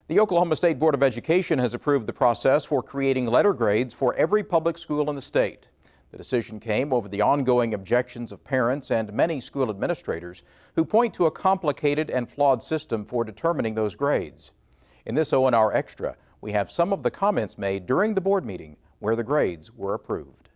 The Oklahoma State Board of Education has approved the process for creating letter grades for every public school in the state. The decision came over the ongoing objections of parents and many school administrators who point to a complicated and flawed system for determining those grades. In this ONR Extra, we have some of the comments made during the board meeting where the grades were approved.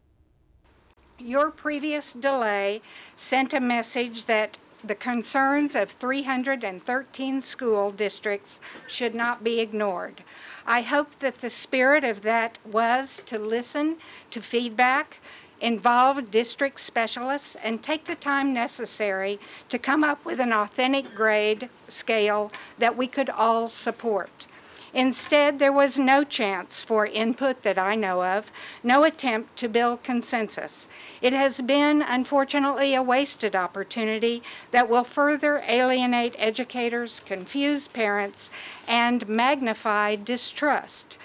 Your previous delay sent a message that the concerns of 313 school districts should not be ignored. I hope that the spirit of that was to listen to feedback, involve district specialists, and take the time necessary to come up with an authentic grade scale that we could all support. Instead, there was no chance for input that I know of, no attempt to build consensus. It has been, unfortunately, a wasted opportunity that will further alienate educators, confuse parents, and magnify distrust.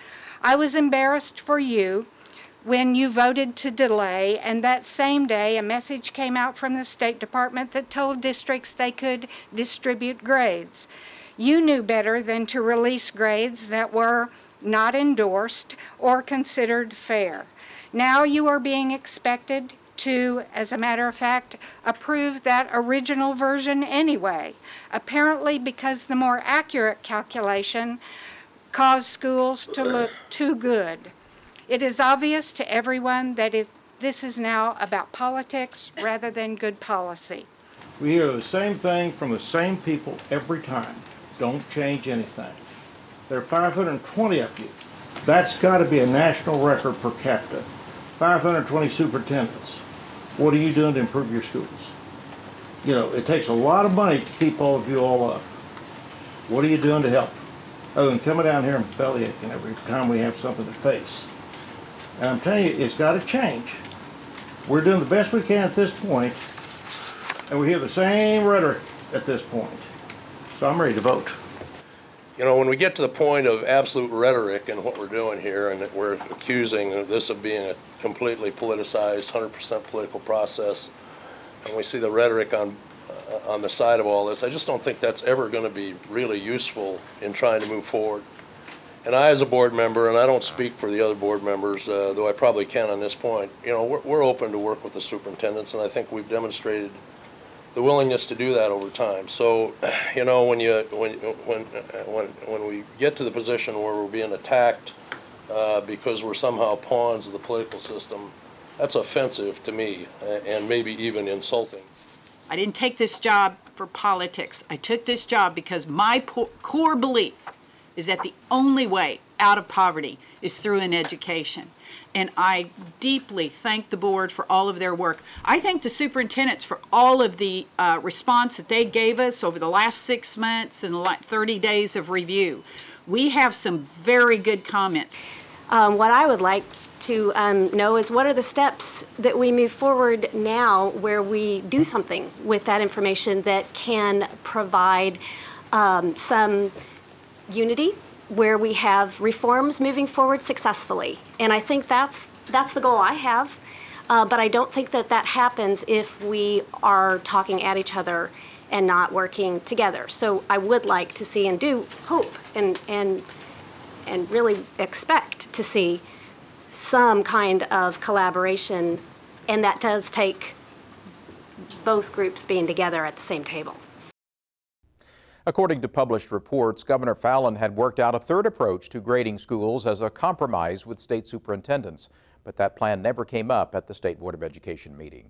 I was embarrassed for you when you voted to delay, and that same day a message came out from the State Department that told districts they could distribute grades. You knew better than to release grades that were not endorsed or considered fair. Now you are being expected to, as a matter of fact, approve that original version anyway, apparently because the more accurate calculation caused schools to look too good. It is obvious to everyone that this is now about politics rather than good policy. We hear the same thing from the same people every time. Don't change anything. There are 520 of you. That's got to be a national record per capita. 520 superintendents. What are you doing to improve your schools? You know, it takes a lot of money to keep all of you all up. What are you doing to help? Other than coming down here and belly aching every time we have something to face. And I'm telling you, it's got to change. We're doing the best we can at this point, and we hear the same rhetoric at this point. So I'm ready to vote. You know, when we get to the point of absolute rhetoric in what we're doing here, and that we're accusing this of being a completely politicized, 100% political process, and we see the rhetoric on the side of all this, I just don't think that's ever going to be really useful in trying to move forward. And I, as a board member, and I don't speak for the other board members, though I probably can on this point, you know, we're open to work with the superintendents, and I think we've demonstrated the willingness to do that over time. So, you know, when we get to the position where we're being attacked because we're somehow pawns of the political system, that's offensive to me and maybe even insulting. I didn't take this job for politics. I took this job because my core belief is that the only way out of poverty is through an education. And I deeply thank the board for all of their work. I thank the superintendents for all of the response that they gave us over the last 6 months and 30 days of review. We have some very good comments. What I would like to know is what are the steps that we move forward now where we do something with that information that can provide some unity, where we have reforms moving forward successfully. And I think that's the goal I have, but I don't think that that happens if we are talking at each other and not working together. So I would like to see and do hope and really expect to see some kind of collaboration, and that does take both groups being together at the same table. According to published reports, Governor Fallin had worked out a third approach to grading schools as a compromise with state superintendents, but that plan never came up at the State Board of Education meeting.